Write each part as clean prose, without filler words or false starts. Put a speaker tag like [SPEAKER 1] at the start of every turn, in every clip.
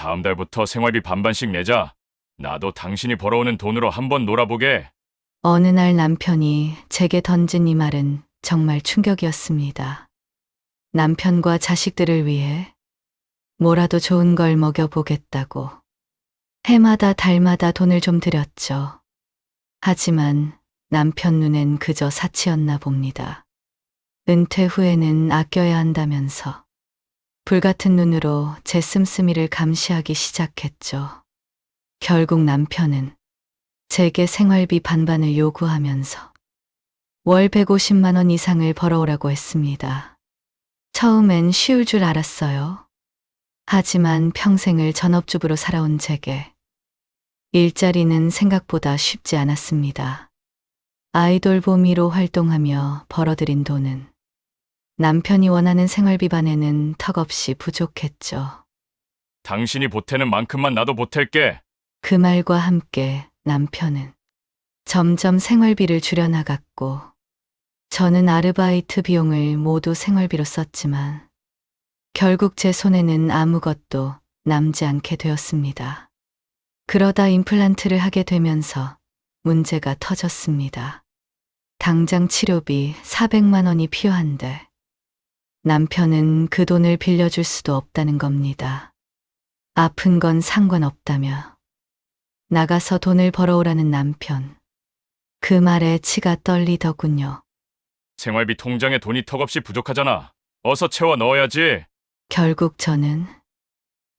[SPEAKER 1] 다음 달부터 생활비 반반씩 내자. 나도 당신이 벌어오는 돈으로 한번 놀아보게.
[SPEAKER 2] 어느 날 남편이 제게 던진 이 말은 정말 충격이었습니다. 남편과 자식들을 위해 뭐라도 좋은 걸 먹여보겠다고 해마다 달마다 돈을 좀 들였죠. 하지만 남편 눈엔 그저 사치였나 봅니다. 은퇴 후에는 아껴야 한다면서 불같은 눈으로 제 씀씀이를 감시하기 시작했죠. 결국 남편은 제게 생활비 반반을 요구하면서 월 150만 원 이상을 벌어오라고 했습니다. 처음엔 쉬울 줄 알았어요. 하지만 평생을 전업주부로 살아온 제게 일자리는 생각보다 쉽지 않았습니다. 아이돌 보미로 활동하며 벌어들인 돈은 남편이 원하는 생활비 반에는 턱없이 부족했죠.
[SPEAKER 1] 당신이 보태는 만큼만 나도 보탤게.
[SPEAKER 2] 그 말과 함께 남편은 점점 생활비를 줄여나갔고, 저는 아르바이트 비용을 모두 생활비로 썼지만 결국 제 손에는 아무것도 남지 않게 되었습니다. 그러다 임플란트를 하게 되면서 문제가 터졌습니다. 당장 치료비 400만 원이 필요한데 남편은 그 돈을 빌려줄 수도 없다는 겁니다. 아픈 건 상관없다며 나가서 돈을 벌어오라는 남편. 그 말에 치가 떨리더군요.
[SPEAKER 1] 생활비 통장에 돈이 턱없이 부족하잖아. 어서 채워 넣어야지.
[SPEAKER 2] 결국 저는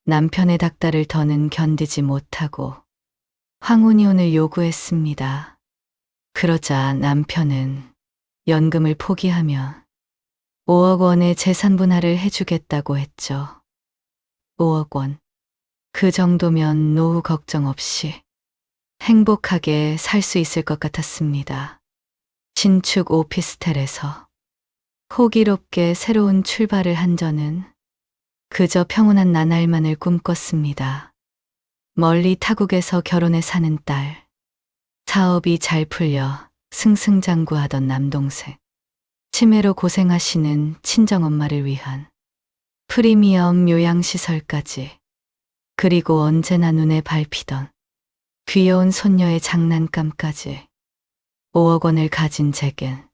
[SPEAKER 2] 남편의 닥달을 더는 견디지 못하고 황혼이혼을 요구했습니다. 그러자 남편은 연금을 포기하며 5억 원의 재산 분할을 해주겠다고 했죠. 5억 원. 그 정도면 노후 걱정 없이 행복하게 살 수 있을 것 같았습니다. 신축 오피스텔에서 호기롭게 새로운 출발을 한 저는 그저 평온한 나날만을 꿈꿨습니다. 멀리 타국에서 결혼해 사는 딸, 사업이 잘 풀려 승승장구하던 남동생, 치매로 고생하시는 친정엄마를 위한 프리미엄 요양시설까지, 그리고 언제나 눈에 밟히던 귀여운 손녀의 장난감까지 5억 원을 가진 제겐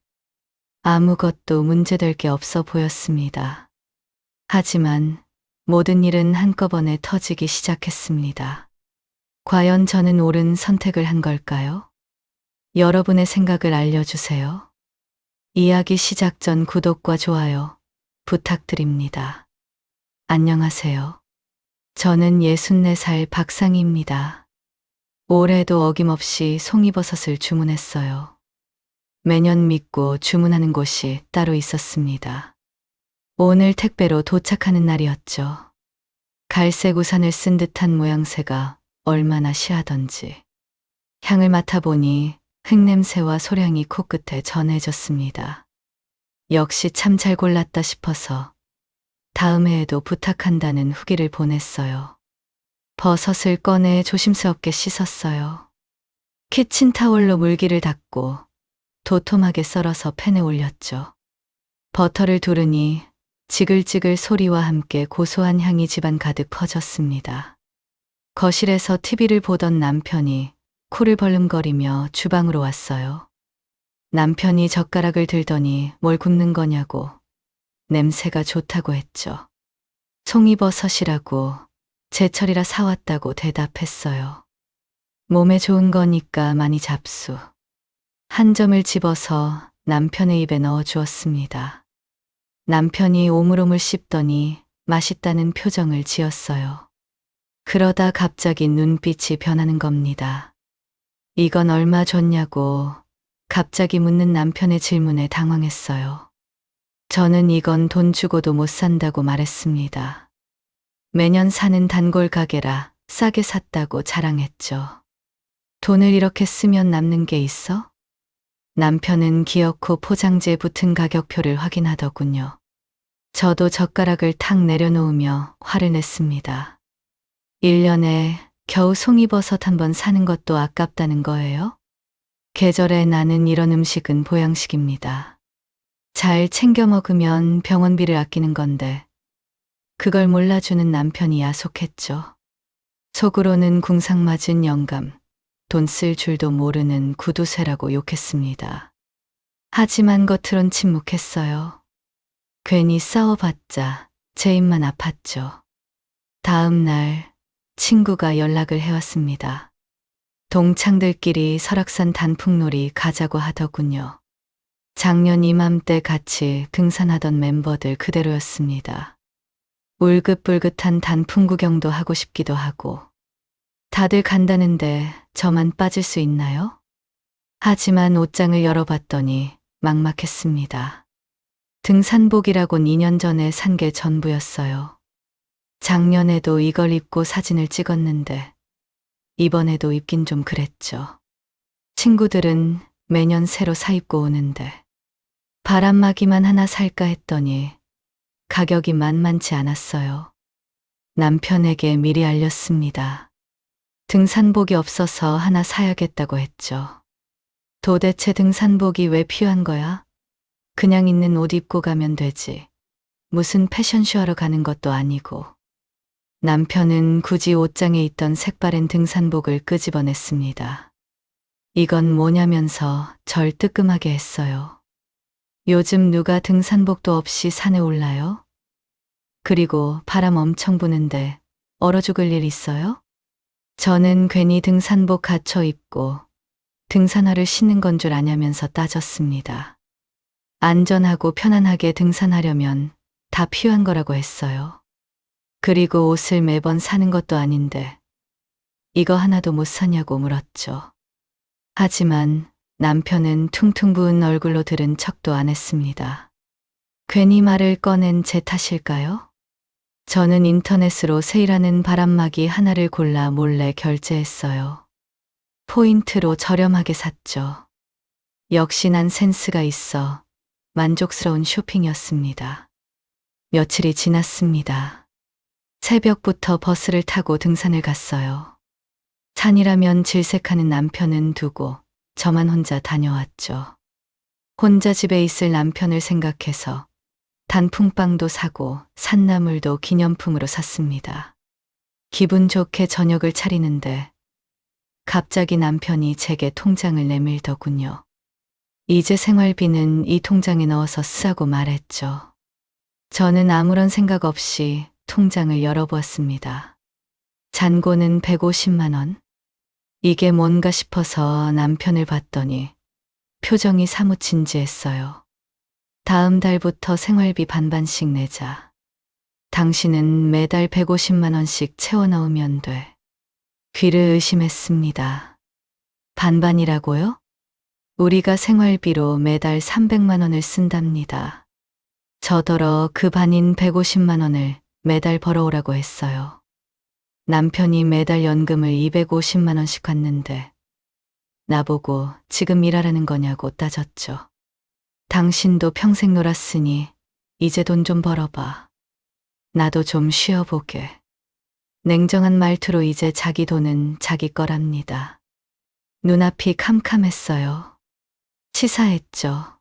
[SPEAKER 2] 아무것도 문제될 게 없어 보였습니다. 하지만 모든 일은 한꺼번에 터지기 시작했습니다. 과연 저는 옳은 선택을 한 걸까요? 여러분의 생각을 알려주세요. 이야기 시작 전 구독과 좋아요 부탁드립니다. 안녕하세요. 저는 64살 박상희입니다. 올해도 어김없이 송이버섯을 주문했어요. 매년 믿고 주문하는 곳이 따로 있었습니다. 오늘 택배로 도착하는 날이었죠. 갈색 우산을 쓴 듯한 모양새가 얼마나 시하던지. 향을 맡아보니 흙냄새와 소량이 코끝에 전해졌습니다. 역시 참 잘 골랐다 싶어서 다음 해에도 부탁한다는 후기를 보냈어요. 버섯을 꺼내 조심스럽게 씻었어요. 키친타올로 물기를 닦고 도톰하게 썰어서 팬에 올렸죠. 버터를 두르니 지글지글 소리와 함께 고소한 향이 집안 가득 퍼졌습니다. 거실에서 TV를 보던 남편이 코를 벌름거리며 주방으로 왔어요. 남편이 젓가락을 들더니 뭘 굽는 거냐고 냄새가 좋다고 했죠. 송이버섯이라고 제철이라 사왔다고 대답했어요. 몸에 좋은 거니까 많이 잡수. 한 점을 집어서 남편의 입에 넣어 주었습니다. 남편이 오물오물 씹더니 맛있다는 표정을 지었어요. 그러다 갑자기 눈빛이 변하는 겁니다. 이건 얼마 줬냐고 갑자기 묻는 남편의 질문에 당황했어요. 저는 이건 돈 주고도 못 산다고 말했습니다. 매년 사는 단골 가게라 싸게 샀다고 자랑했죠. 돈을 이렇게 쓰면 남는 게 있어? 남편은 기어코 포장지에 붙은 가격표를 확인하더군요. 저도 젓가락을 탁 내려놓으며 화를 냈습니다. 1년에 겨우 송이버섯 한 번 사는 것도 아깝다는 거예요? 계절에 나는 이런 음식은 보양식입니다. 잘 챙겨 먹으면 병원비를 아끼는 건데 그걸 몰라주는 남편이 야속했죠. 속으로는 궁상맞은 영감, 돈 쓸 줄도 모르는 구두쇠라고 욕했습니다. 하지만 겉으론 침묵했어요. 괜히 싸워봤자 제 입만 아팠죠. 다음 날 친구가 연락을 해왔습니다. 동창들끼리 설악산 단풍놀이 가자고 하더군요. 작년 이맘때 같이 등산하던 멤버들 그대로였습니다. 울긋불긋한 단풍 구경도 하고 싶기도 하고. 다들 간다는데 저만 빠질 수 있나요? 하지만 옷장을 열어봤더니 막막했습니다. 등산복이라곤 2년 전에 산 게 전부였어요. 작년에도 이걸 입고 사진을 찍었는데 이번에도 입긴 좀 그랬죠. 친구들은 매년 새로 사입고 오는데 바람막이만 하나 살까 했더니 가격이 만만치 않았어요. 남편에게 미리 알렸습니다. 등산복이 없어서 하나 사야겠다고 했죠. 도대체 등산복이 왜 필요한 거야? 그냥 있는 옷 입고 가면 되지. 무슨 패션쇼 하러 가는 것도 아니고. 남편은 굳이 옷장에 있던 색바랜 등산복을 끄집어냈습니다. 이건 뭐냐면서 절 뜨끔하게 했어요. 요즘 누가 등산복도 없이 산에 올라요? 그리고 바람 엄청 부는데 얼어 죽을 일 있어요? 저는 괜히 등산복 갖춰 입고 등산화를 신는 건 줄 아냐면서 따졌습니다. 안전하고 편안하게 등산하려면 다 필요한 거라고 했어요. 그리고 옷을 매번 사는 것도 아닌데 이거 하나도 못 사냐고 물었죠. 하지만 남편은 퉁퉁 부은 얼굴로 들은 척도 안 했습니다. 괜히 말을 꺼낸 제 탓일까요? 저는 인터넷으로 세일하는 바람막이 하나를 골라 몰래 결제했어요. 포인트로 저렴하게 샀죠. 역시 난 센스가 있어 만족스러운 쇼핑이었습니다. 며칠이 지났습니다. 새벽부터 버스를 타고 등산을 갔어요. 산이라면 질색하는 남편은 두고 저만 혼자 다녀왔죠. 혼자 집에 있을 남편을 생각해서 단풍빵도 사고 산나물도 기념품으로 샀습니다. 기분 좋게 저녁을 차리는데 갑자기 남편이 제게 통장을 내밀더군요. 이제 생활비는 이 통장에 넣어서 쓰라고 말했죠. 저는 아무런 생각 없이 통장을 열어보았습니다. 잔고는 150만 원. 이게 뭔가 싶어서 남편을 봤더니 표정이 사뭇 진지했어요. 다음 달부터 생활비 반반씩 내자. 당신은 매달 150만 원씩 채워 넣으면 돼. 귀를 의심했습니다. 반반이라고요? 우리가 생활비로 매달 300만 원을 쓴답니다. 저더러 그 반인 150만 원을 매달 벌어오라고 했어요. 남편이 매달 연금을 250만 원씩 받는데 나보고 지금 일하라는 거냐고 따졌죠. 당신도 평생 놀았으니 이제 돈 좀 벌어봐. 나도 좀 쉬어보게. 냉정한 말투로 이제 자기 돈은 자기 거랍니다. 눈앞이 캄캄했어요. 치사했죠.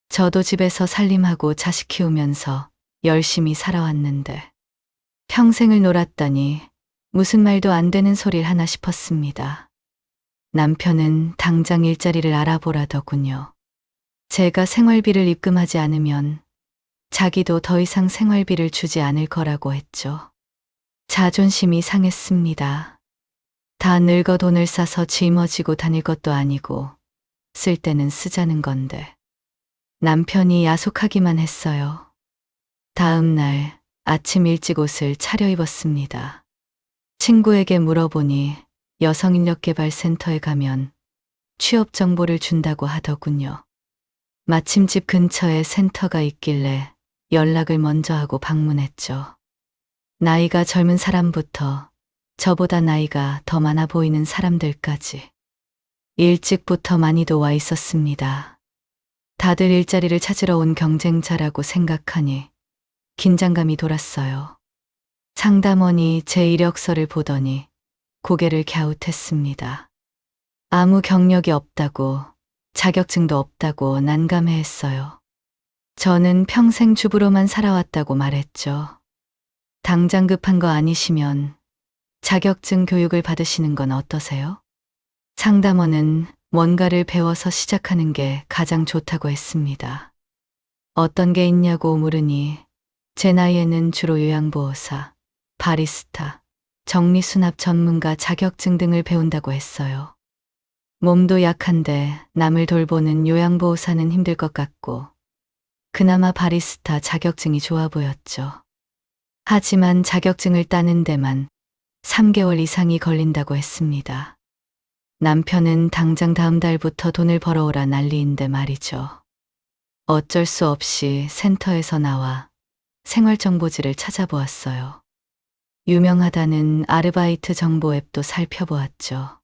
[SPEAKER 2] 저도 집에서 살림하고 자식 키우면서 열심히 살아왔는데 평생을 놀았더니 무슨 말도 안 되는 소리를 하나 싶었습니다. 남편은 당장 일자리를 알아보라더군요. 제가 생활비를 입금하지 않으면 자기도 더 이상 생활비를 주지 않을 거라고 했죠. 자존심이 상했습니다. 다 늙어 돈을 싸서 짊어지고 다닐 것도 아니고 쓸 때는 쓰자는 건데. 남편이 야속하기만 했어요. 다음 날 아침 일찍 옷을 차려입었습니다. 친구에게 물어보니 여성인력개발센터에 가면 취업 정보를 준다고 하더군요. 마침 집 근처에 센터가 있길래 연락을 먼저 하고 방문했죠. 나이가 젊은 사람부터 저보다 나이가 더 많아 보이는 사람들까지 일찍부터 많이도 와 있었습니다. 다들 일자리를 찾으러 온 경쟁자라고 생각하니 긴장감이 돌았어요. 상담원이 제 이력서를 보더니 고개를 갸웃했습니다. 아무 경력이 없다고, 자격증도 없다고 난감해했어요. 저는 평생 주부로만 살아왔다고 말했죠. 당장 급한 거 아니시면 자격증 교육을 받으시는 건 어떠세요? 상담원은 뭔가를 배워서 시작하는 게 가장 좋다고 했습니다. 어떤 게 있냐고 물으니 제 나이에는 주로 요양보호사, 바리스타, 정리수납 전문가 자격증 등을 배운다고 했어요. 몸도 약한데 남을 돌보는 요양보호사는 힘들 것 같고 그나마 바리스타 자격증이 좋아 보였죠. 하지만 자격증을 따는 데만 3개월 이상이 걸린다고 했습니다. 남편은 당장 다음 달부터 돈을 벌어오라 난리인데 말이죠. 어쩔 수 없이 센터에서 나와 생활정보지를 찾아보았어요. 유명하다는 아르바이트 정보 앱도 살펴보았죠.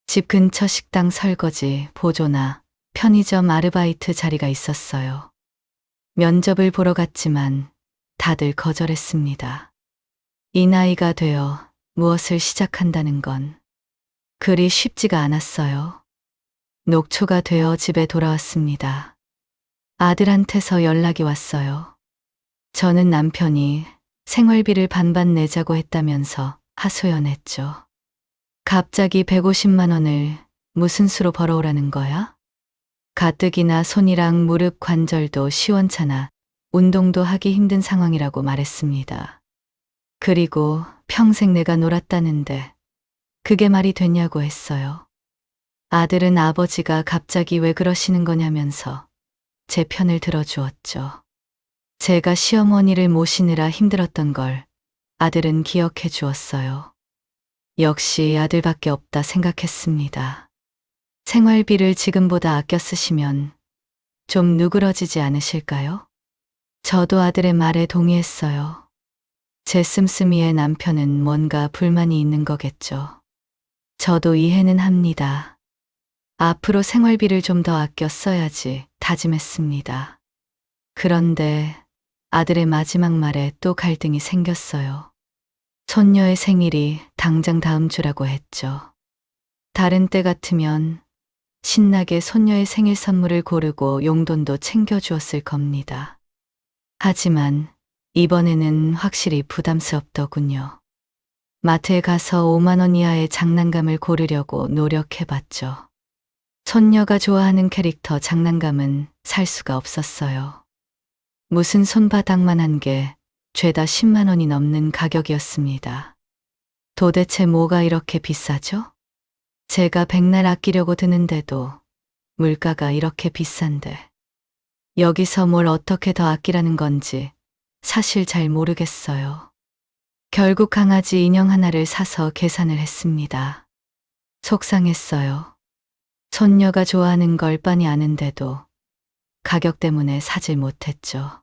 [SPEAKER 2] 집 근처 식당 설거지, 보조나 편의점 아르바이트 자리가 있었어요. 면접을 보러 갔지만 다들 거절했습니다. 이 나이가 되어 무엇을 시작한다는 건 그리 쉽지가 않았어요. 녹초가 되어 집에 돌아왔습니다. 아들한테서 연락이 왔어요. 저는 남편이 생활비를 반반 내자고 했다면서 하소연했죠. 갑자기 150만 원을 무슨 수로 벌어오라는 거야? 가뜩이나 손이랑 무릎 관절도 시원찮아 운동도 하기 힘든 상황이라고 말했습니다. 그리고 평생 내가 놀았다는데 그게 말이 되냐고 했어요. 아들은 아버지가 갑자기 왜 그러시는 거냐면서 제 편을 들어주었죠. 제가 시어머니를 모시느라 힘들었던 걸 아들은 기억해 주었어요. 역시 아들밖에 없다 생각했습니다. 생활비를 지금보다 아껴 쓰시면 좀 누그러지지 않으실까요? 저도 아들의 말에 동의했어요. 제 씀씀이의 남편은 뭔가 불만이 있는 거겠죠. 저도 이해는 합니다. 앞으로 생활비를 좀 더 아껴 써야지 다짐했습니다. 그런데 아들의 마지막 말에 또 갈등이 생겼어요. 손녀의 생일이 당장 다음 주라고 했죠. 다른 때 같으면 신나게 손녀의 생일 선물을 고르고 용돈도 챙겨주었을 겁니다. 하지만 이번에는 확실히 부담스럽더군요. 마트에 가서 5만 원 이하의 장난감을 고르려고 노력해봤죠. 손녀가 좋아하는 캐릭터 장난감은 살 수가 없었어요. 무슨 손바닥만한 게 죄다 10만 원이 넘는 가격이었습니다. 도대체 뭐가 이렇게 비싸죠? 제가 백날 아끼려고 드는데도 물가가 이렇게 비싼데 여기서 뭘 어떻게 더 아끼라는 건지 사실 잘 모르겠어요. 결국 강아지 인형 하나를 사서 계산을 했습니다. 속상했어요. 손녀가 좋아하는 걸 뻔히 아는데도 가격 때문에 사질 못했죠.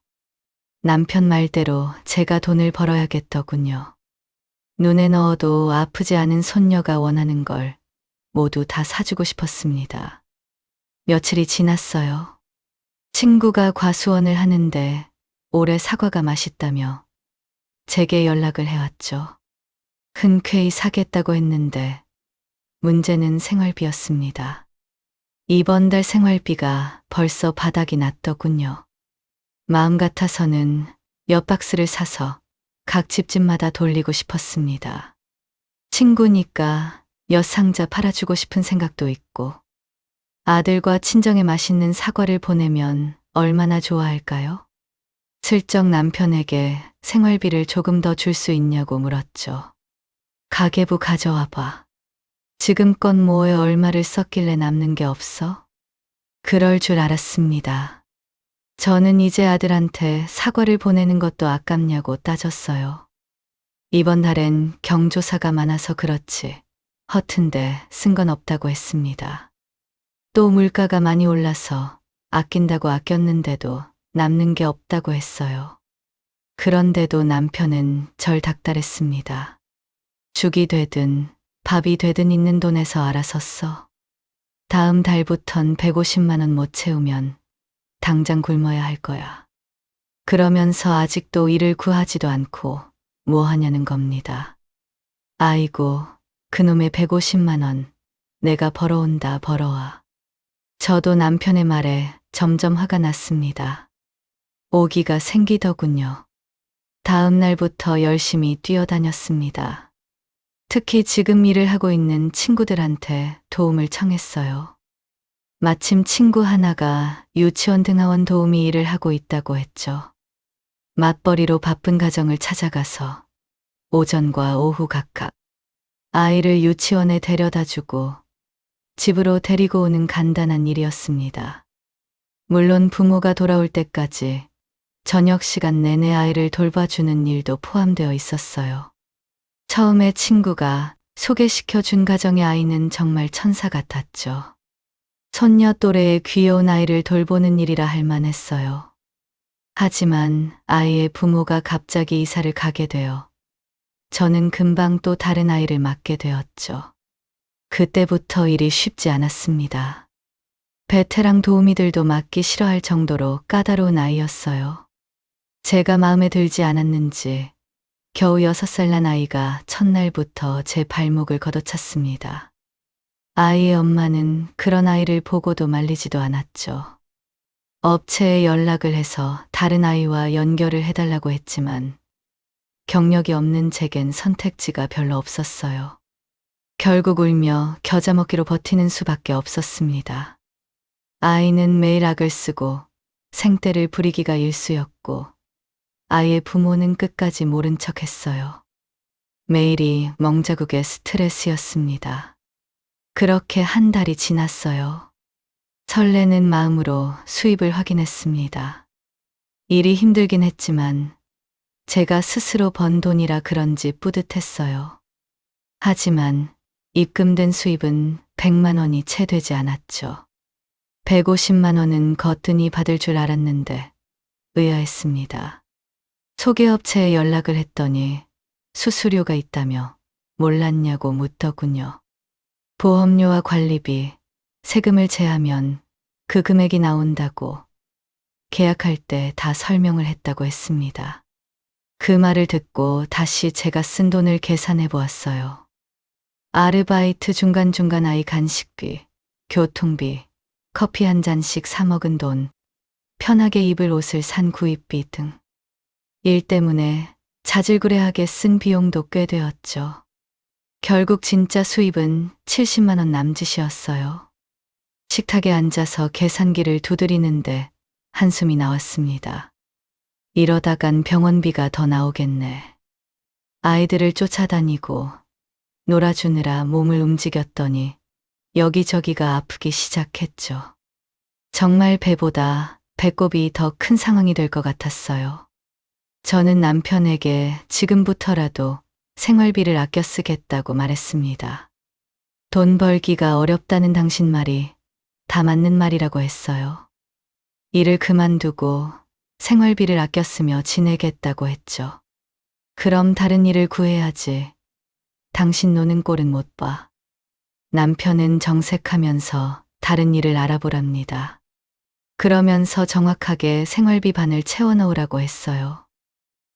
[SPEAKER 2] 남편 말대로 제가 돈을 벌어야겠더군요. 눈에 넣어도 아프지 않은 손녀가 원하는 걸 모두 다 사주고 싶었습니다. 며칠이 지났어요. 친구가 과수원을 하는데 올해 사과가 맛있다며 제게 연락을 해왔죠. 흔쾌히 사겠다고 했는데 문제는 생활비였습니다. 이번 달 생활비가 벌써 바닥이 났더군요. 마음 같아서는 몇 박스를 사서 각 집집마다 돌리고 싶었습니다. 친구니까 몇 상자 팔아주고 싶은 생각도 있고 아들과 친정에 맛있는 사과를 보내면 얼마나 좋아할까요? 슬쩍 남편에게 생활비를 조금 더 줄 수 있냐고 물었죠. 가계부 가져와 봐. 지금껏 뭐에 얼마를 썼길래 남는 게 없어? 그럴 줄 알았습니다. 저는 이제 아들한테 사과를 보내는 것도 아깝냐고 따졌어요. 이번 달엔 경조사가 많아서 그렇지 허튼데 쓴 건 없다고 했습니다. 또 물가가 많이 올라서 아낀다고 아꼈는데도 남는 게 없다고 했어요. 그런데도 남편은 절 닥달했습니다. 죽이 되든 밥이 되든 있는 돈에서 알아서 써. 다음 달부턴 150만 원 못 채우면 당장 굶어야 할 거야. 그러면서 아직도 일을 구하지도 않고 뭐 하냐는 겁니다. 아이고, 그놈의 150만 원 내가 벌어온다 벌어와. 저도 남편의 말에 점점 화가 났습니다. 오기가 생기더군요. 다음 날부터 열심히 뛰어다녔습니다. 특히 지금 일을 하고 있는 친구들한테 도움을 청했어요. 마침 친구 하나가 유치원 등하원 도우미 일을 하고 있다고 했죠. 맞벌이로 바쁜 가정을 찾아가서 오전과 오후 각각 아이를 유치원에 데려다 주고 집으로 데리고 오는 간단한 일이었습니다. 물론 부모가 돌아올 때까지 저녁 시간 내내 아이를 돌봐주는 일도 포함되어 있었어요. 처음에 친구가 소개시켜 준 가정의 아이는 정말 천사 같았죠. 손녀 또래의 귀여운 아이를 돌보는 일이라 할 만했어요. 하지만 아이의 부모가 갑자기 이사를 가게 되어 저는 금방 또 다른 아이를 맡게 되었죠. 그때부터 일이 쉽지 않았습니다. 베테랑 도우미들도 맡기 싫어할 정도로 까다로운 아이였어요. 제가 마음에 들지 않았는지 겨우 6살 난 아이가 첫날부터 제 발목을 걷어찼습니다. 아이의 엄마는 그런 아이를 보고도 말리지도 않았죠. 업체에 연락을 해서 다른 아이와 연결을 해달라고 했지만 경력이 없는 제겐 선택지가 별로 없었어요. 결국 울며 겨자 먹기로 버티는 수밖에 없었습니다. 아이는 매일 악을 쓰고 생떼를 부리기가 일쑤였고 아이의 부모는 끝까지 모른 척 했어요. 매일이 멍자국의 스트레스였습니다. 그렇게 한 달이 지났어요. 설레는 마음으로 수입을 확인했습니다. 일이 힘들긴 했지만 제가 스스로 번 돈이라 그런지 뿌듯했어요. 하지만 입금된 수입은 100만 원이 채 되지 않았죠. 150만 원은 거뜬히 받을 줄 알았는데 의아했습니다. 소개업체에 연락을 했더니 수수료가 있다며 몰랐냐고 묻더군요. 보험료와 관리비, 세금을 제하면 그 금액이 나온다고 계약할 때 다 설명을 했다고 했습니다. 그 말을 듣고 다시 제가 쓴 돈을 계산해 보았어요. 아르바이트 중간중간 아이 간식비, 교통비, 커피 한 잔씩 사 먹은 돈, 편하게 입을 옷을 산 구입비 등. 일 때문에 자질구레하게 쓴 비용도 꽤 되었죠. 결국 진짜 수입은 70만 원 남짓이었어요. 식탁에 앉아서 계산기를 두드리는데 한숨이 나왔습니다. 이러다간 병원비가 더 나오겠네. 아이들을 쫓아다니고 놀아주느라 몸을 움직였더니 여기저기가 아프기 시작했죠. 정말 배보다 배꼽이 더 큰 상황이 될 것 같았어요. 저는 남편에게 지금부터라도 생활비를 아껴 쓰겠다고 말했습니다. 돈 벌기가 어렵다는 당신 말이 다 맞는 말이라고 했어요. 일을 그만두고 생활비를 아껴 쓰며 지내겠다고 했죠. 그럼 다른 일을 구해야지. 당신 노는 꼴은 못 봐. 남편은 정색하면서 다른 일을 알아보랍니다. 그러면서 정확하게 생활비 반을 채워 넣으라고 했어요.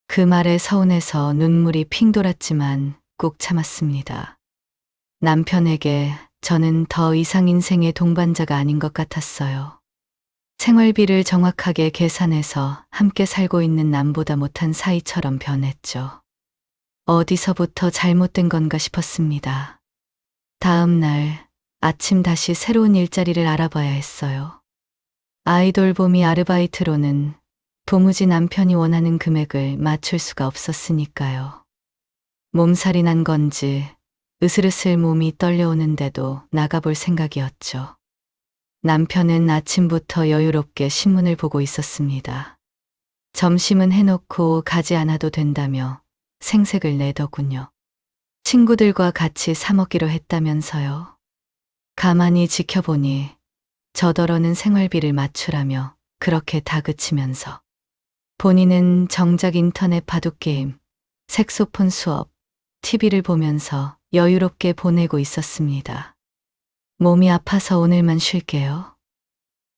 [SPEAKER 2] 그 말에 서운해서 눈물이 핑 돌았지만 꾹 참았습니다. 남편에게 저는 더 이상 인생의 동반자가 아닌 것 같았어요. 생활비를 정확하게 계산해서 함께 살고 있는 남보다 못한 사이처럼 변했죠. 어디서부터 잘못된 건가 싶었습니다. 다음 날 아침 다시 새로운 일자리를 알아봐야 했어요. 아이돌봄이 아르바이트로는 도무지 남편이 원하는 금액을 맞출 수가 없었으니까요. 몸살이 난 건지 으슬으슬 몸이 떨려오는데도 나가볼 생각이었죠. 남편은 아침부터 여유롭게 신문을 보고 있었습니다. 점심은 해놓고 가지 않아도 된다며 생색을 내더군요. 친구들과 같이 사 먹기로 했다면서요. 가만히 지켜보니 저더러는 생활비를 맞추라며 그렇게 다그치면서 본인은 정작 인터넷 바둑게임, 색소폰 수업, TV를 보면서 여유롭게 보내고 있었습니다. 몸이 아파서 오늘만 쉴게요.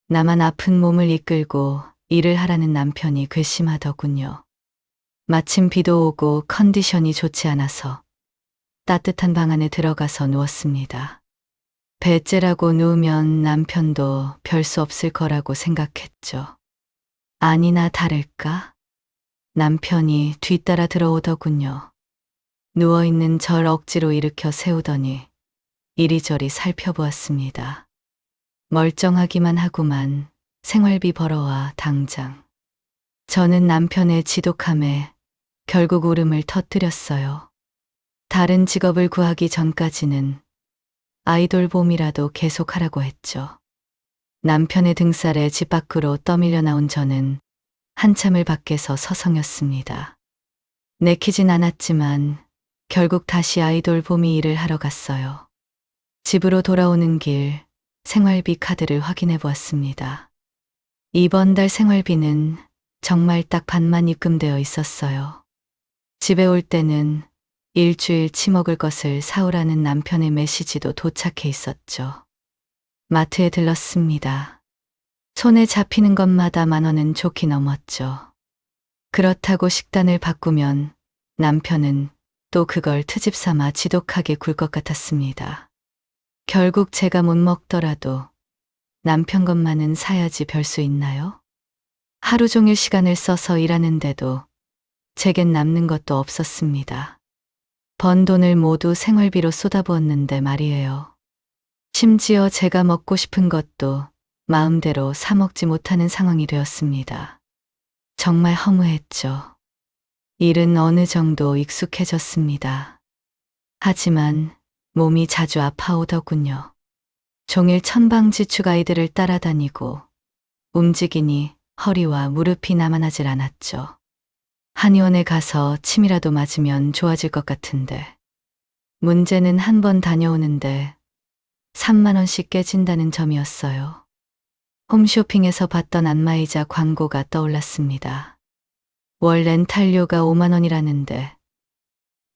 [SPEAKER 2] 나만 아픈 몸을 이끌고 일을 하라는 남편이 괘씸하더군요. 마침 비도 오고 컨디션이 좋지 않아서 따뜻한 방 안에 들어가서 누웠습니다. 배째라고 누우면 남편도 별 수 없을 거라고 생각했죠. 아니나 다를까? 남편이 뒤따라 들어오더군요. 누워있는 절 억지로 일으켜 세우더니 이리저리 살펴보았습니다. 멀쩡하기만 하구만. 생활비 벌어와 당장. 저는 남편의 지독함에 결국 울음을 터뜨렸어요. 다른 직업을 구하기 전까지는 아이돌 봄이라도 계속하라고 했죠. 남편의 등살에 집 밖으로 떠밀려 나온 저는 한참을 밖에서 서성였습니다. 내키진 않았지만 결국 다시 아이돌 봄이 일을 하러 갔어요. 집으로 돌아오는 길 생활비 카드를 확인해 보았습니다. 이번 달 생활비는 정말 딱 반만 입금되어 있었어요. 집에 올 때는 일주일치 먹을 것을 사오라는 남편의 메시지도 도착해 있었죠. 마트에 들렀습니다. 손에 잡히는 것마다 10,000원은 좋게 넘었죠. 그렇다고 식단을 바꾸면 남편은 또 그걸 트집 삼아 지독하게 굴 것 같았습니다. 결국 제가 못 먹더라도 남편 것만은 사야지 별 수 있나요? 하루 종일 시간을 써서 일하는데도 제겐 남는 것도 없었습니다. 번 돈을 모두 생활비로 쏟아부었는데 말이에요. 심지어 제가 먹고 싶은 것도 마음대로 사 먹지 못하는 상황이 되었습니다. 정말 허무했죠. 일은 어느 정도 익숙해졌습니다. 하지만 몸이 자주 아파오더군요. 종일 천방지축 아이들을 따라다니고 움직이니 허리와 무릎이 남아나질 않았죠. 한의원에 가서 침이라도 맞으면 좋아질 것 같은데 문제는 한 번 다녀오는데 30,000원씩 깨진다는 점이었어요. 홈쇼핑에서 봤던 안마의자 광고가 떠올랐습니다. 월 렌탈료가 50,000원이라는데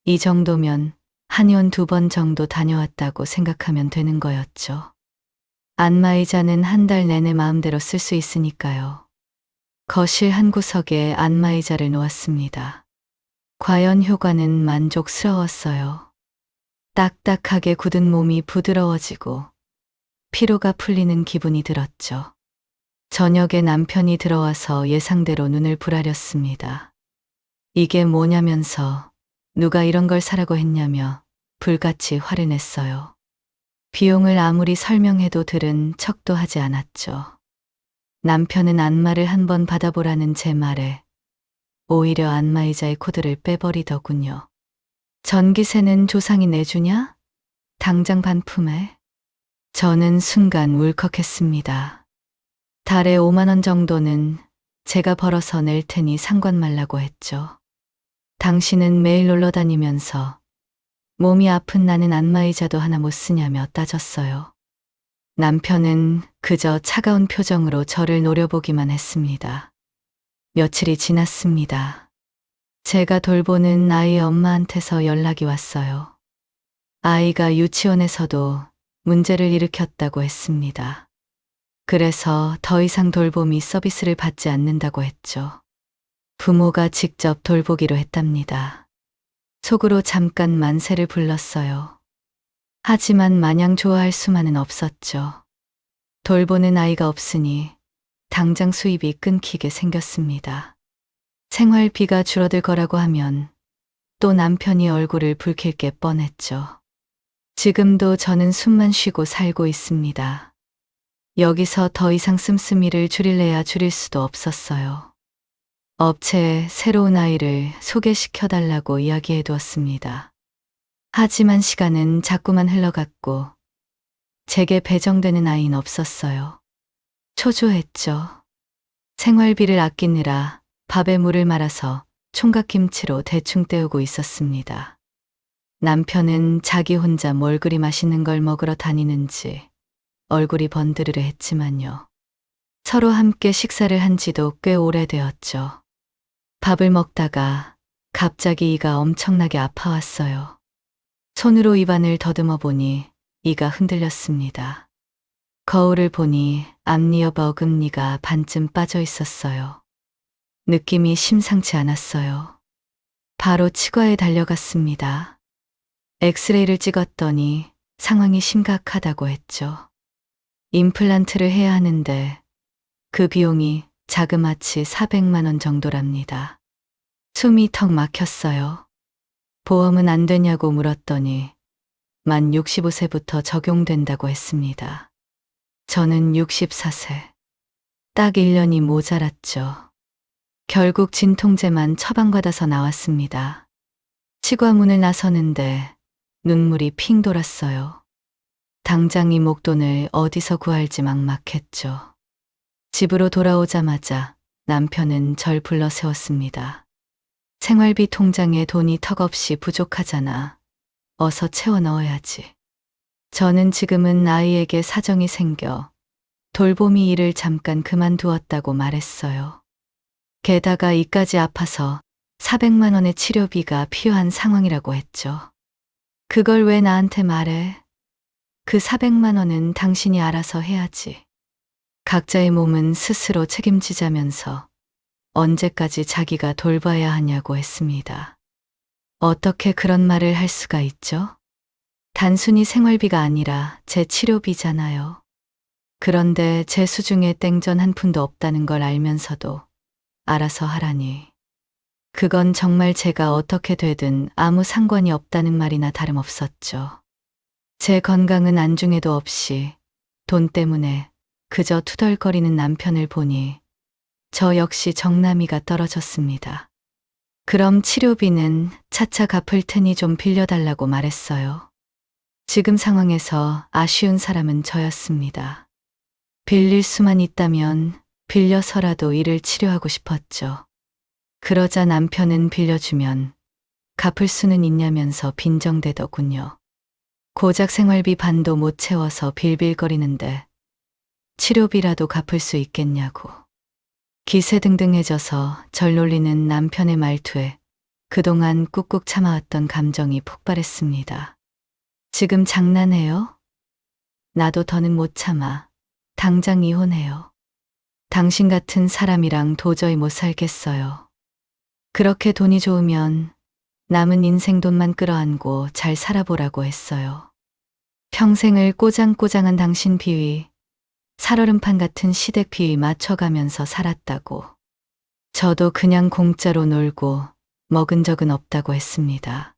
[SPEAKER 2] 이 정도면 한의원 2번 정도 다녀왔다고 생각하면 되는 거였죠. 안마의자는 한 달 내내 마음대로 쓸 수 있으니까요. 거실 한 구석에 안마의자를 놓았습니다. 과연 효과는 만족스러웠어요. 딱딱하게 굳은 몸이 부드러워지고 피로가 풀리는 기분이 들었죠. 저녁에 남편이 들어와서 예상대로 눈을 부라렸습니다. 이게 뭐냐면서 누가 이런 걸 사라고 했냐며 불같이 화를 냈어요. 비용을 아무리 설명해도 들은 척도 하지 않았죠. 남편은 안마를 한번 받아보라는 제 말에 오히려 안마의자의 코드를 빼버리더군요. 전기세는 조상이 내주냐? 당장 반품해. 저는 순간 울컥했습니다. 달에 50,000원 정도는 제가 벌어서 낼 테니 상관 말라고 했죠. 당신은 매일 놀러 다니면서 몸이 아픈 나는 안마의자도 하나 못 쓰냐며 따졌어요. 남편은 그저 차가운 표정으로 저를 노려보기만 했습니다. 며칠이 지났습니다. 제가 돌보는 아이의 엄마한테서 연락이 왔어요. 아이가 유치원에서도 문제를 일으켰다고 했습니다. 그래서 더 이상 돌보미 서비스를 받지 않는다고 했죠. 부모가 직접 돌보기로 했답니다. 속으로 잠깐 만세를 불렀어요. 하지만 마냥 좋아할 수만은 없었죠. 돌보는 아이가 없으니 당장 수입이 끊기게 생겼습니다. 생활비가 줄어들 거라고 하면 또 남편이 얼굴을 붉힐 게 뻔했죠. 지금도 저는 숨만 쉬고 살고 있습니다. 여기서 더 이상 씀씀이를 줄일래야 줄일 수도 없었어요. 업체에 새로운 아이를 소개시켜달라고 이야기해 두었습니다. 하지만 시간은 자꾸만 흘러갔고 제게 배정되는 아이는 없었어요. 초조했죠. 생활비를 아끼느라 밥에 물을 말아서 총각김치로 대충 때우고 있었습니다. 남편은 자기 혼자 뭘 그리 맛있는 걸 먹으러 다니는지 얼굴이 번드르르 했지만요. 서로 함께 식사를 한 지도 꽤 오래되었죠. 밥을 먹다가 갑자기 이가 엄청나게 아파왔어요. 손으로 입안을 더듬어 보니 이가 흔들렸습니다. 거울을 보니 앞니옆 어금니가 반쯤 빠져 있었어요. 느낌이 심상치 않았어요. 바로 치과에 달려갔습니다. 엑스레이를 찍었더니 상황이 심각하다고 했죠. 임플란트를 해야 하는데 그 비용이 자그마치 400만 원 정도랍니다. 숨이 턱 막혔어요. 보험은 안 되냐고 물었더니 만 65세부터 적용된다고 했습니다. 저는 64세. 딱 1년이 모자랐죠. 결국 진통제만 처방받아서 나왔습니다. 치과문을 나서는데 눈물이 핑 돌았어요. 당장 이 목돈을 어디서 구할지 막막했죠. 집으로 돌아오자마자 남편은 절 불러 세웠습니다. 생활비 통장에 돈이 턱없이 부족하잖아. 어서 채워 넣어야지. 저는 지금은 아이에게 사정이 생겨 돌보미 일을 잠깐 그만두었다고 말했어요. 게다가 이까지 아파서 400만 원의 치료비가 필요한 상황이라고 했죠. 그걸 왜 나한테 말해? 그 400만 원은 당신이 알아서 해야지. 각자의 몸은 스스로 책임지자면서 언제까지 자기가 돌봐야 하냐고 했습니다. 어떻게 그런 말을 할 수가 있죠? 단순히 생활비가 아니라 제 치료비잖아요. 그런데 제 수중에 땡전 한 푼도 없다는 걸 알면서도 알아서 하라니. 그건 정말 제가 어떻게 되든 아무 상관이 없다는 말이나 다름없었죠. 제 건강은 안중에도 없이 돈 때문에 그저 투덜거리는 남편을 보니 저 역시 정남이가 떨어졌습니다. 그럼 치료비는 차차 갚을 테니 좀 빌려달라고 말했어요. 지금 상황에서 아쉬운 사람은 저였습니다. 빌릴 수만 있다면 빌려서라도 이를 치료하고 싶었죠. 그러자 남편은 빌려주면 갚을 수는 있냐면서 빈정대더군요. 고작 생활비 반도 못 채워서 빌빌거리는데 치료비라도 갚을 수 있겠냐고. 기세등등해져서 절 놀리는 남편의 말투에 그동안 꾹꾹 참아왔던 감정이 폭발했습니다. 지금 장난해요? 나도 더는 못 참아. 당장 이혼해요. 당신 같은 사람이랑 도저히 못 살겠어요. 그렇게 돈이 좋으면 남은 인생 돈만 끌어안고 잘 살아보라고 했어요. 평생을 꼬장꼬장한 당신 비위, 살얼음판 같은 시댁 비위 맞춰가면서 살았다고. 저도 그냥 공짜로 놀고 먹은 적은 없다고 했습니다.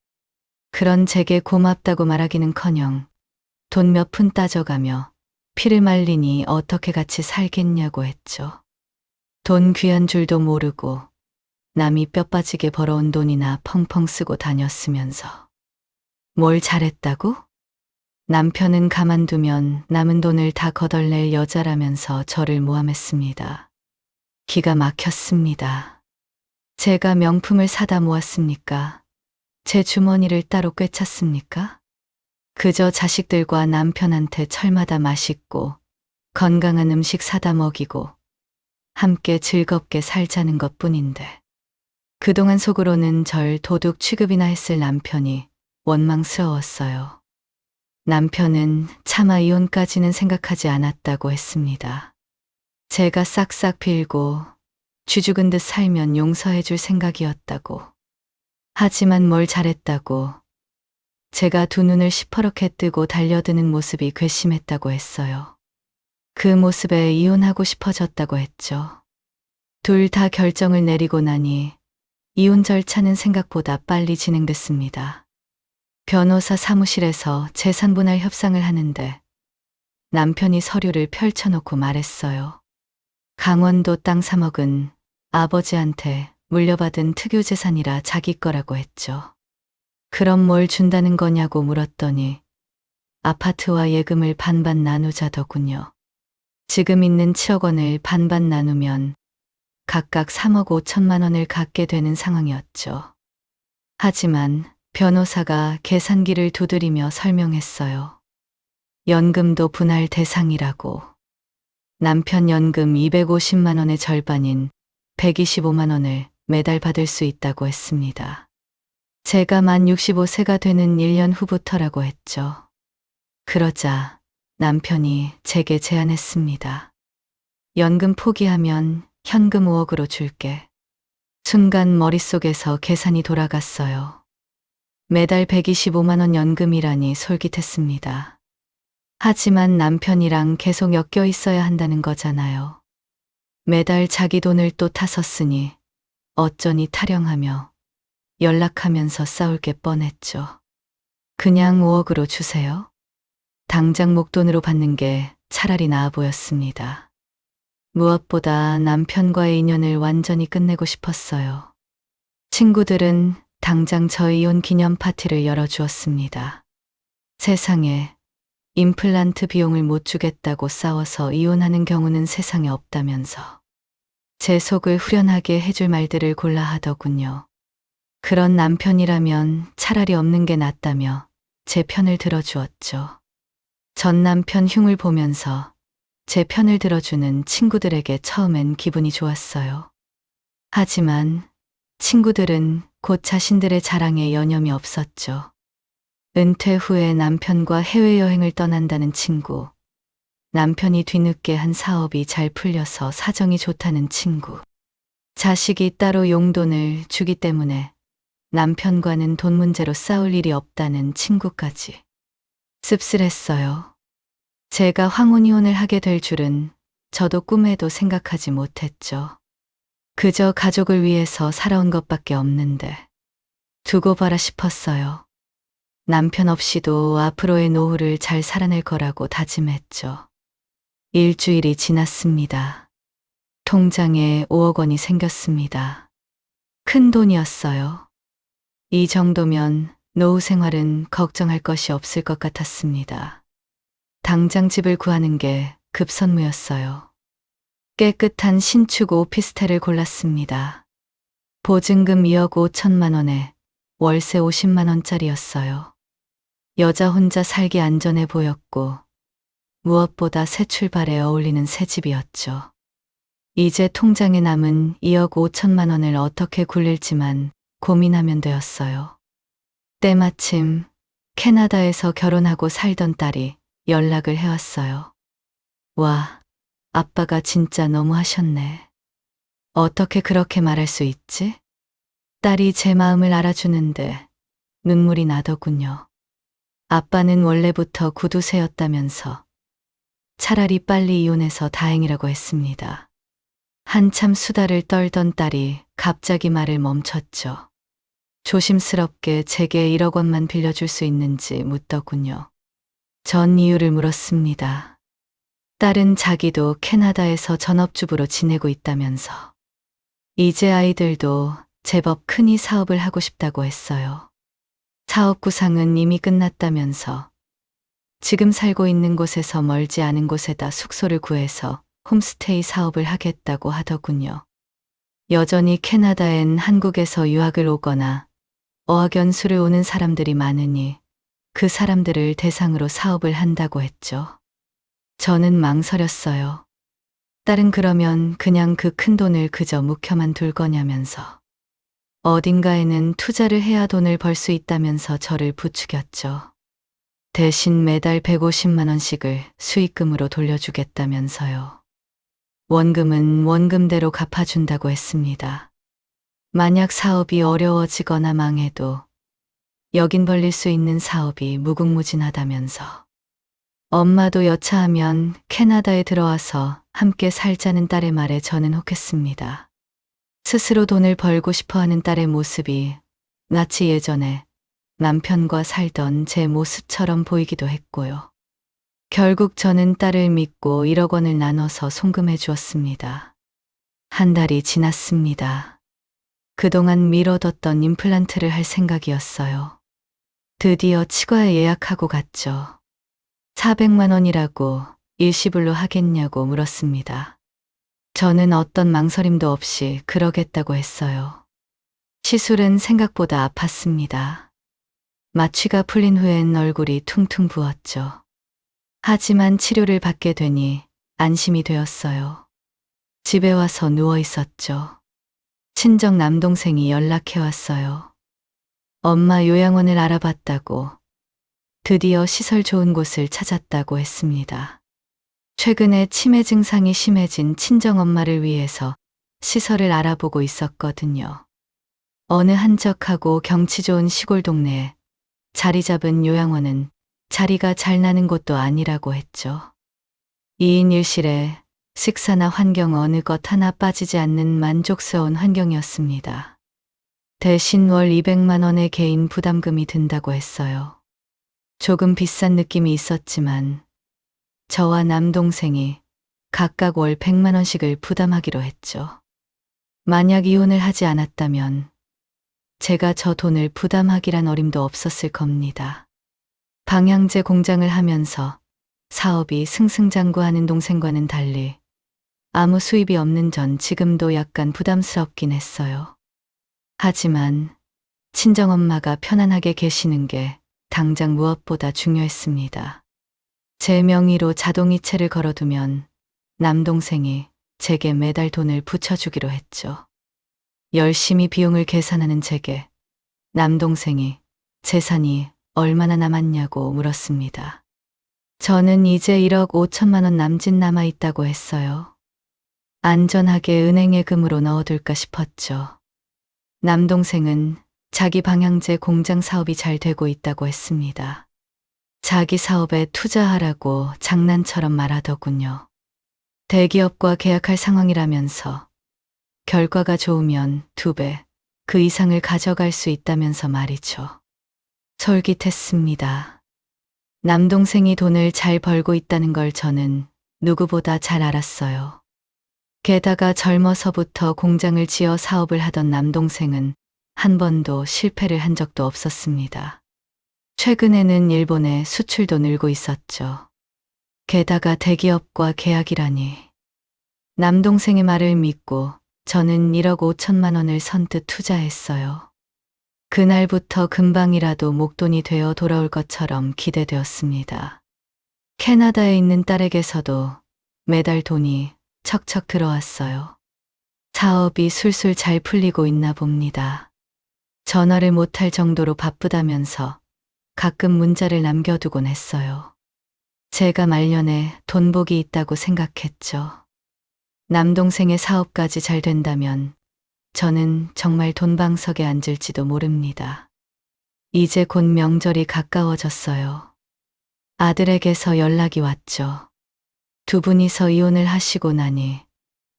[SPEAKER 2] 그런 제게 고맙다고 말하기는커녕 돈 몇 푼 따져가며 피를 말리니 어떻게 같이 살겠냐고 했죠. 돈 귀한 줄도 모르고 남이 뼈 빠지게 벌어온 돈이나 펑펑 쓰고 다녔으면서. 뭘 잘했다고? 남편은 가만두면 남은 돈을 다 거덜낼 여자라면서 저를 모함했습니다. 기가 막혔습니다. 제가 명품을 사다 모았습니까? 제 주머니를 따로 꿰찼습니까? 그저 자식들과 남편한테 철마다 맛있고 건강한 음식 사다 먹이고 함께 즐겁게 살자는 것뿐인데. 그동안 속으로는 절 도둑 취급이나 했을 남편이 원망스러웠어요. 남편은 차마 이혼까지는 생각하지 않았다고 했습니다. 제가 싹싹 빌고 쥐죽은 듯 살면 용서해 줄 생각이었다고. 하지만 뭘 잘했다고. 제가 두 눈을 시퍼렇게 뜨고 달려드는 모습이 괘씸했다고 했어요. 그 모습에 이혼하고 싶어졌다고 했죠. 둘 다 결정을 내리고 나니 이혼 절차는 생각보다 빨리 진행됐습니다. 변호사 사무실에서 재산분할 협상을 하는데 남편이 서류를 펼쳐놓고 말했어요. 강원도 땅 3억은 아버지한테 물려받은 특유재산이라 자기 거라고 했죠. 그럼 뭘 준다는 거냐고 물었더니 아파트와 예금을 반반 나누자더군요. 지금 있는 7억 원을 반반 나누면 각각 3억 5천만 원을 갖게 되는 상황이었죠. 하지만 변호사가 계산기를 두드리며 설명했어요. 연금도 분할 대상이라고. 남편 연금 250만 원의 절반인 125만 원을 매달 받을 수 있다고 했습니다. 제가 만 65세가 되는 1년 후부터라고 했죠. 그러자 남편이 제게 제안했습니다. 연금 포기하면 현금 5억으로 줄게. 순간 머릿속에서 계산이 돌아갔어요. 매달 125만 원 연금이라니 솔깃했습니다. 하지만 남편이랑 계속 엮여 있어야 한다는 거잖아요. 매달 자기 돈을 또 타섰으니 어쩌니 타령하며 연락하면서 싸울 게 뻔했죠. 그냥 5억으로 주세요. 당장 목돈으로 받는 게 차라리 나아 보였습니다. 무엇보다 남편과의 인연을 완전히 끝내고 싶었어요. 친구들은 당장 저희 이혼 기념 파티를 열어주었습니다. 세상에, 임플란트 비용을 못 주겠다고 싸워서 이혼하는 경우는 세상에 없다면서 제 속을 후련하게 해줄 말들을 골라 하더군요. 그런 남편이라면 차라리 없는 게 낫다며 제 편을 들어주었죠. 전 남편 흉을 보면서 제 편을 들어주는 친구들에게 처음엔 기분이 좋았어요. 하지만 친구들은 곧 자신들의 자랑에 여념이 없었죠. 은퇴 후에 남편과 해외여행을 떠난다는 친구, 남편이 뒤늦게 한 사업이 잘 풀려서 사정이 좋다는 친구, 자식이 따로 용돈을 주기 때문에 남편과는 돈 문제로 싸울 일이 없다는 친구까지. 씁쓸했어요. 제가 황혼이혼을 하게 될 줄은 저도 꿈에도 생각하지 못했죠. 그저 가족을 위해서 살아온 것밖에 없는데 두고 봐라 싶었어요. 남편 없이도 앞으로의 노후를 잘 살아낼 거라고 다짐했죠. 일주일이 지났습니다. 통장에 5억 원이 생겼습니다. 큰 돈이었어요. 이 정도면 노후 생활은 걱정할 것이 없을 것 같았습니다. 당장 집을 구하는 게 급선무였어요. 깨끗한 신축 오피스텔을 골랐습니다. 보증금 2억 5천만 원에 월세 50만 원짜리였어요. 여자 혼자 살기 안전해 보였고 무엇보다 새 출발에 어울리는 새 집이었죠. 이제 통장에 남은 2억 5천만 원을 어떻게 굴릴지만 고민하면 되었어요. 때마침 캐나다에서 결혼하고 살던 딸이 연락을 해왔어요. 와, 아빠가 진짜 너무하셨네. 어떻게 그렇게 말할 수 있지? 딸이 제 마음을 알아주는데 눈물이 나더군요. 아빠는 원래부터 구두쇠였다면서 차라리 빨리 이혼해서 다행이라고 했습니다. 한참 수다를 떨던 딸이 갑자기 말을 멈췄죠. 조심스럽게 제게 1억 원만 빌려줄 수 있는지 묻더군요. 전 이유를 물었습니다. 딸은 자기도 캐나다에서 전업주부로 지내고 있다면서 이제 아이들도 제법 크니 사업을 하고 싶다고 했어요. 사업 구상은 이미 끝났다면서 지금 살고 있는 곳에서 멀지 않은 곳에다 숙소를 구해서 홈스테이 사업을 하겠다고 하더군요. 여전히 캐나다엔 한국에서 유학을 오거나 어학연수를 오는 사람들이 많으니 그 사람들을 대상으로 사업을 한다고 했죠. 저는 망설였어요. 딸은 그러면 그냥 그 큰 돈을 그저 묵혀만 둘 거냐면서 어딘가에는 투자를 해야 돈을 벌 수 있다면서 저를 부추겼죠. 대신 매달 150만 원씩을 수익금으로 돌려주겠다면서요. 원금은 원금대로 갚아준다고 했습니다. 만약 사업이 어려워지거나 망해도 여긴 벌릴 수 있는 사업이 무궁무진하다면서 엄마도 여차하면 캐나다에 들어와서 함께 살자는 딸의 말에 저는 혹했습니다. 스스로 돈을 벌고 싶어하는 딸의 모습이 마치 예전에 남편과 살던 제 모습처럼 보이기도 했고요. 결국 저는 딸을 믿고 1억 원을 나눠서 송금해 주었습니다. 한 달이 지났습니다. 그동안 미뤄뒀던 임플란트를 할 생각이었어요. 드디어 치과에 예약하고 갔죠. 400만 원이라고 일시불로 하겠냐고 물었습니다. 저는 어떤 망설임도 없이 그러겠다고 했어요. 시술은 생각보다 아팠습니다. 마취가 풀린 후엔 얼굴이 퉁퉁 부었죠. 하지만 치료를 받게 되니 안심이 되었어요. 집에 와서 누워 있었죠. 친정 남동생이 연락해 왔어요. 엄마 요양원을 알아봤다고, 드디어 시설 좋은 곳을 찾았다고 했습니다. 최근에 치매 증상이 심해진 친정엄마를 위해서 시설을 알아보고 있었거든요. 어느 한적하고 경치 좋은 시골 동네에 자리 잡은 요양원은 자리가 잘 나는 곳도 아니라고 했죠. 2인 1실에 식사나 환경 어느 것 하나 빠지지 않는 만족스러운 환경이었습니다. 대신 월 200만 원의 개인 부담금이 든다고 했어요. 조금 비싼 느낌이 있었지만 저와 남동생이 각각 월 100만 원씩을 부담하기로 했죠. 만약 이혼을 하지 않았다면 제가 저 돈을 부담하기란 어림도 없었을 겁니다. 방향제 공장을 하면서 사업이 승승장구하는 동생과는 달리 아무 수입이 없는 전 지금도 약간 부담스럽긴 했어요. 하지만 친정엄마가 편안하게 계시는 게 당장 무엇보다 중요했습니다. 제 명의로 자동이체를 걸어두면 남동생이 제게 매달 돈을 붙여주기로 했죠. 열심히 비용을 계산하는 제게 남동생이 재산이 얼마나 남았냐고 물었습니다. 저는 이제 1억 5천만 원 남짓 남아 있다고 했어요. 안전하게 은행에 금으로 넣어둘까 싶었죠. 남동생은 자기 방향제 공장 사업이 잘 되고 있다고 했습니다. 자기 사업에 투자하라고 장난처럼 말하더군요. 대기업과 계약할 상황이라면서 결과가 좋으면 2배, 그 이상을 가져갈 수 있다면서 말이죠. 솔깃했습니다. 남동생이 돈을 잘 벌고 있다는 걸 저는 누구보다 잘 알았어요. 게다가 젊어서부터 공장을 지어 사업을 하던 남동생은 한 번도 실패를 한 적도 없었습니다. 최근에는 일본에 수출도 늘고 있었죠. 게다가 대기업과 계약이라니. 남동생의 말을 믿고 저는 1억 5천만 원을 선뜻 투자했어요. 그날부터 금방이라도 목돈이 되어 돌아올 것처럼 기대되었습니다. 캐나다에 있는 딸에게서도 매달 돈이 척척 들어왔어요. 사업이 술술 잘 풀리고 있나 봅니다. 전화를 못할 정도로 바쁘다면서 가끔 문자를 남겨두곤 했어요. 제가 말년에 돈복이 있다고 생각했죠. 남동생의 사업까지 잘 된다면 저는 정말 돈방석에 앉을지도 모릅니다. 이제 곧 명절이 가까워졌어요. 아들에게서 연락이 왔죠. 두 분이서 이혼을 하시고 나니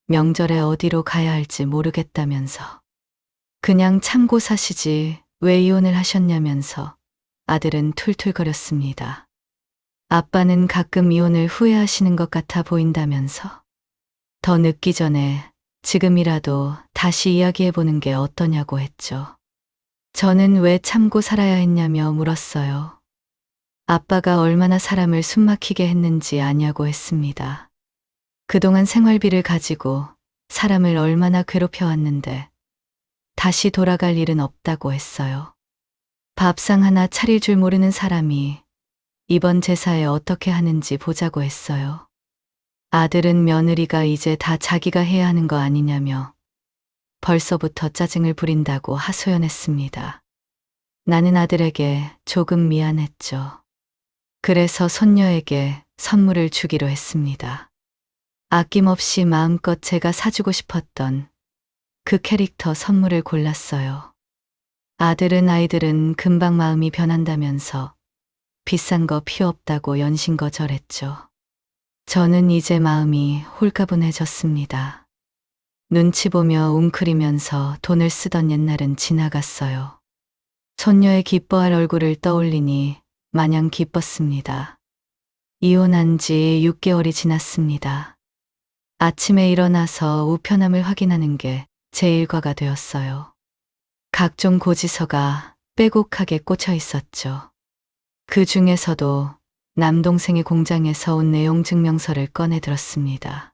[SPEAKER 2] 명절에 어디로 가야 할지 모르겠다면서. 그냥 참고 사시지 왜 이혼을 하셨냐면서 아들은 툴툴거렸습니다. 아빠는 가끔 이혼을 후회하시는 것 같아 보인다면서. 더 늦기 전에 지금이라도 다시 이야기해보는 게 어떠냐고 했죠. 저는 왜 참고 살아야 했냐며 물었어요. 아빠가 얼마나 사람을 숨막히게 했는지 아냐고 했습니다. 그동안 생활비를 가지고 사람을 얼마나 괴롭혀왔는데 다시 돌아갈 일은 없다고 했어요. 밥상 하나 차릴 줄 모르는 사람이 이번 제사에 어떻게 하는지 보자고 했어요. 아들은 며느리가 이제 다 자기가 해야 하는 거 아니냐며 벌써부터 짜증을 부린다고 하소연했습니다. 나는 아들에게 조금 미안했죠. 그래서 손녀에게 선물을 주기로 했습니다. 아낌없이 마음껏 제가 사주고 싶었던 그 캐릭터 선물을 골랐어요. 아이들은 금방 마음이 변한다면서 비싼 거 필요 없다고 연신거절했죠. 저는 이제 마음이 홀가분해졌습니다. 눈치 보며 웅크리면서 돈을 쓰던 옛날은 지나갔어요. 손녀의 기뻐할 얼굴을 떠올리니 마냥 기뻤습니다. 이혼한 지 6개월이 지났습니다. 아침에 일어나서 우편함을 확인하는 게 제 일과가 되었어요. 각종 고지서가 빼곡하게 꽂혀 있었죠. 그 중에서도 남동생의 공장에서 온 내용 증명서를 꺼내 들었습니다.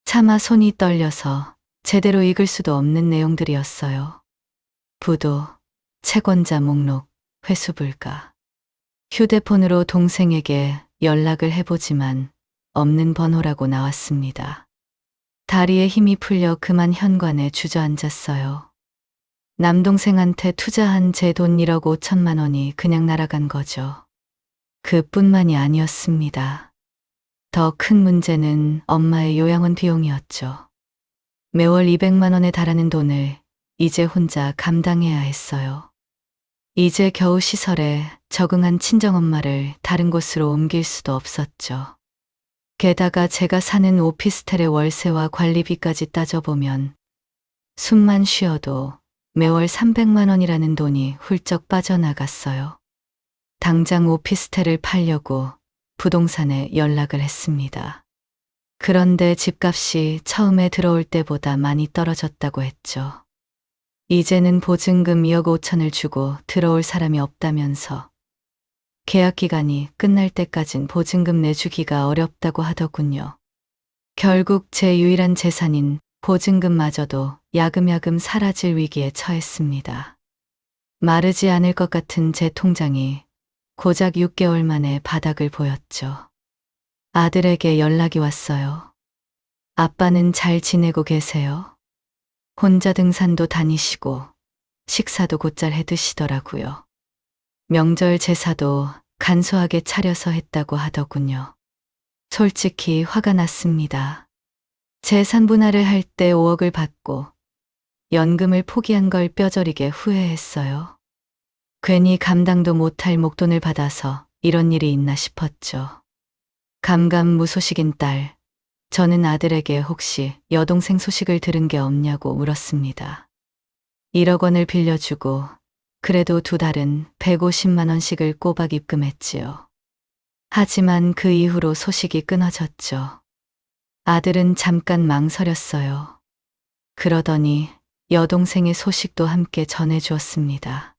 [SPEAKER 2] 차마 손이 떨려서 제대로 읽을 수도 없는 내용들이었어요. 부도, 채권자 목록, 회수불가. 휴대폰으로 동생에게 연락을 해보지만 없는 번호라고 나왔습니다. 다리에 힘이 풀려 그만 현관에 주저앉았어요. 남동생한테 투자한 제 돈 1억 5천만 원이 그냥 날아간 거죠. 그뿐만이 아니었습니다. 더 큰 문제는 엄마의 요양원 비용이었죠. 매월 200만 원에 달하는 돈을 이제 혼자 감당해야 했어요. 이제 겨우 시설에 적응한 친정엄마를 다른 곳으로 옮길 수도 없었죠. 게다가 제가 사는 오피스텔의 월세와 관리비까지 따져보면 숨만 쉬어도 매월 300만 원이라는 돈이 훌쩍 빠져나갔어요. 당장 오피스텔을 팔려고 부동산에 연락을 했습니다. 그런데 집값이 처음에 들어올 때보다 많이 떨어졌다고 했죠. 이제는 보증금 2억 5천을 주고 들어올 사람이 없다면서 계약 기간이 끝날 때까진 보증금 내주기가 어렵다고 하더군요. 결국 제 유일한 재산인 보증금마저도 야금야금 사라질 위기에 처했습니다. 마르지 않을 것 같은 제 통장이 고작 6개월 만에 바닥을 보였죠. 아들에게 연락이 왔어요. 아빠는 잘 지내고 계세요? 혼자 등산도 다니시고 식사도 곧잘 해 드시더라고요. 명절 제사도 간소하게 차려서 했다고 하더군요. 솔직히 화가 났습니다. 재산 분할을 할 때 5억을 받고 연금을 포기한 걸 뼈저리게 후회했어요. 괜히 감당도 못할 목돈을 받아서 이런 일이 있나 싶었죠. 감감무소식인 딸, 저는 아들에게 혹시 여동생 소식을 들은 게 없냐고 물었습니다. 1억 원을 빌려주고 그래도 2달은 150만 원씩을 꼬박 입금했지요. 하지만 그 이후로 소식이 끊어졌죠. 아들은 잠깐 망설였어요. 그러더니 여동생의 소식도 함께 전해주었습니다.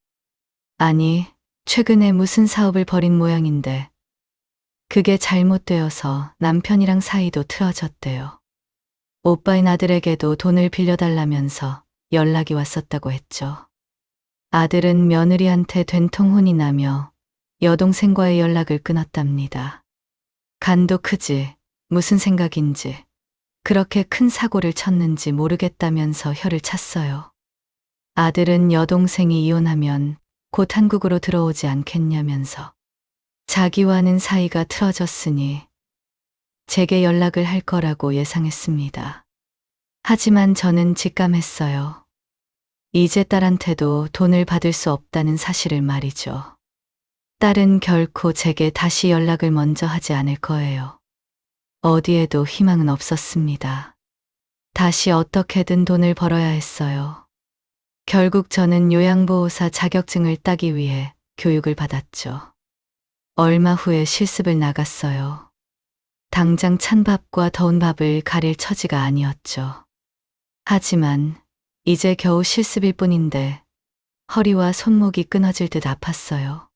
[SPEAKER 2] 아니, 최근에 무슨 사업을 벌인 모양인데 그게 잘못되어서 남편이랑 사이도 틀어졌대요. 오빠인 아들에게도 돈을 빌려달라면서 연락이 왔었다고 했죠. 아들은 며느리한테 된통 혼이 나며 여동생과의 연락을 끊었답니다. 간도 크지, 무슨 생각인지, 그렇게 큰 사고를 쳤는지 모르겠다면서 혀를 찼어요. 아들은 여동생이 이혼하면 곧 한국으로 들어오지 않겠냐면서 자기와는 사이가 틀어졌으니 제게 연락을 할 거라고 예상했습니다. 하지만 저는 직감했어요. 이제 딸한테도 돈을 받을 수 없다는 사실을 말이죠. 딸은 결코 제게 다시 연락을 먼저 하지 않을 거예요. 어디에도 희망은 없었습니다. 다시 어떻게든 돈을 벌어야 했어요. 결국 저는 요양보호사 자격증을 따기 위해 교육을 받았죠. 얼마 후에 실습을 나갔어요. 당장 찬 밥과 더운 밥을 가릴 처지가 아니었죠. 하지만 이제 겨우 실습일 뿐인데 허리와 손목이 끊어질 듯 아팠어요.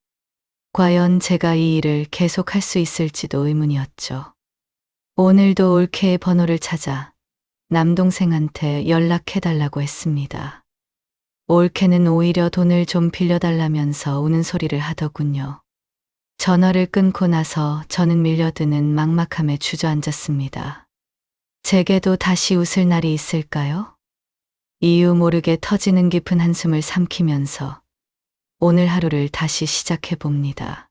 [SPEAKER 2] 과연 제가 이 일을 계속할 수 있을지도 의문이었죠. 오늘도 올케의 번호를 찾아 남동생한테 연락해달라고 했습니다. 올케는 오히려 돈을 좀 빌려달라면서 우는 소리를 하더군요. 전화를 끊고 나서 저는 밀려드는 막막함에 주저앉았습니다. 제게도 다시 웃을 날이 있을까요? 이유 모르게 터지는 깊은 한숨을 삼키면서 오늘 하루를 다시 시작해 봅니다.